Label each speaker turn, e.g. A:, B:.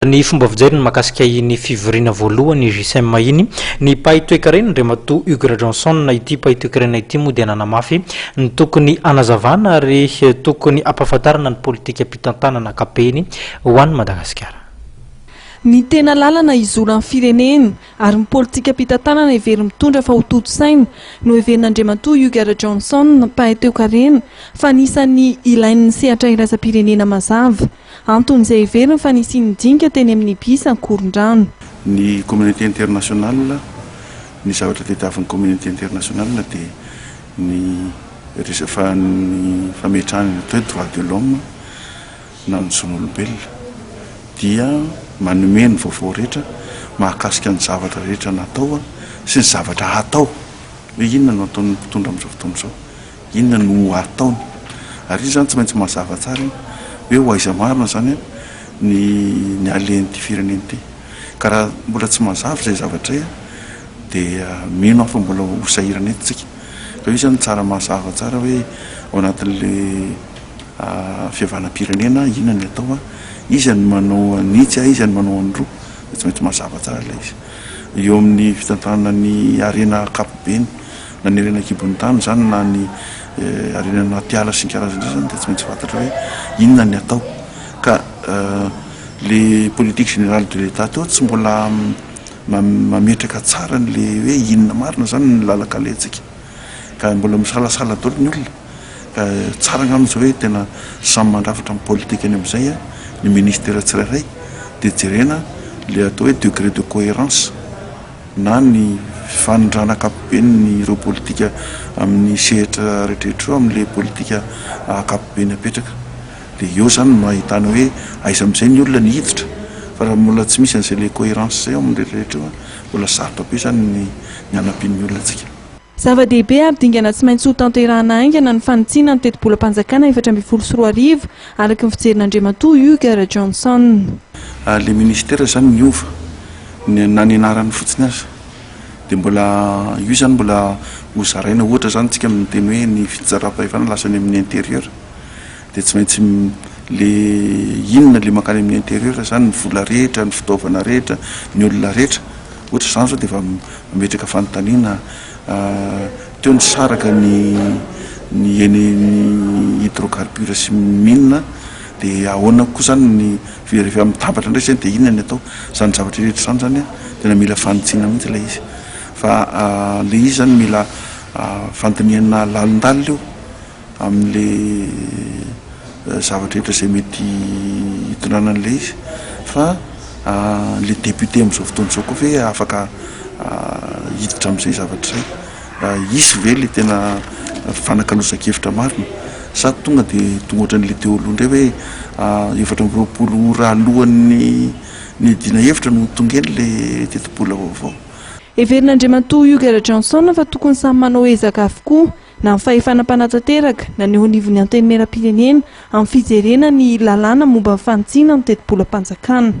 A: Ny fomba fijeriny makasika ny fivoriana voalohany JSM mahiny ny paitoekareny Andriamatoa Hugues Johnson ity paitoekarena ity moa dia nanamafy ny tokony anazavana ary tokony ampahafantarana ny politika ampitantanana kapeny ho an'ny Madagasikara.
B: Ny tena lalana izolan'ny firenena ary ny politika ampitantanana hevery mitondra fa ho toto-saina no heverin'Andriamatoa Hugues Johnson paitoekarena fa anisan'ny ilain'ny sehatra iraisam-pirenena mazava. Anton'izay heveriny fa nisy nidinika teny amin'ny bisa Korondrano.
C: Ny communauté internationale, ny zavatra tadiavin'ny communauté internationale dia ny rehefa ny fametrahana atao droit de l'homme na ny zon'olombelona dia manome ny vaovao rehetra mahakasika ny zavatra rehetra natao sy ny zavatra atao. Hoe inona no ataon'ny mpitondra amin'izao fotoana izao, inona no ataony, ary izy zany tsy maintsy mazava tsara hoe ho aiza marina zany ny alen'ity firenena ity. Ka raha mbola tsy mazava izay zavatra dia mino afa mbola ho sahirana eto. Ka io zany tsara mazava tsara hoe ao anatin'le fihavanam-pirenena inona ny atao, iza ny manao anitsy, iza ny manao androa, tsy maintsy mazava tsara ilay izy. Eo amin'ny fitantanana ny arena kapobeny na ny arena kibon'ny tany zany na ny arena natiala sy ny karazana zany dia tsy maintsy fantatra hoe inona ny atao. Ka le politique générale de l'État teo tsy mbola mametraka tsara n'le hoe inona marina zany ny lalakalehtsika, ka mbola misalasala daholo ny olona. Ka tsara amin'izao hoe tena samy mandrafitra amin'ny politika any amin'izay ny ministère tsirairay dia jerena le atao hoe degré de cohérence na ny fanondrana ankapobeny ireo politika amin'ny sehatra rehetrarehetra amin'le politika ankapobeny apetraka. Dia eo zany no ahitana hoe aiza amin'izay ny olona ny hiditra, fa raha mbola tsy misy an'izay le cohérence zay amin'ny rehetrarehetra mbola sarotra be zany ny anampin'ny olona antsika.
B: Zava-dehibe abdingana tsy maintsy ho tanterahana aingana ny fanitsiana ny teti-bola-panjakana 2024 araky ny fijerin'Andriamatoa Hugues Johnson.
C: Le ministère zany miova na ny anarany fotsiny aza dia mbola io zany mbola ho zaraina. Ohatra zany tsika amin'ny teny hoe ny fitsaram-pahefana lasany amin'ny intérieur dia tsy maintsy le inona le mankany amin'ny intérieur zany ny vola rehetra, ny fitaovana rehetra, ny olona rehetra. Ohatra zany zao dia efa mametraka fanontaniana teo ny saraka ny hydrocarbure sy mine dia ahoana koa zany ny rehefa mitambatra indray zany dia inona ny atao. Zany zavatra rehetra zany zany tena mila fanontaniana mihitsy ilay izy. Fa le izy zany mila fandiniana lalindalina eo amin'le zavatra rehetra izay mety hitondrana an'ilay izy. Fa le député amin'izao fotoana izao koa ve afaka hiditra amin'izay zavatra izay. Isy ve le tena fanakalozan-kevitra marina sa tonga dia tonga ohatran'ilay teo aloha indray hoe 2020 ora alohan'ny dina hevitra no tonga eny le teti-bola vaovao.
B: Heverin'Andriamatoa Hugues Johnson fa tokony samy manao ezaka avokoa na ny fahefana mpanantanteraka na ny eo anivon'ny antenimieram-pirenena amin'ny fijerena ny lalàna momba ny fanitsiana ny teti-bola-panjakana.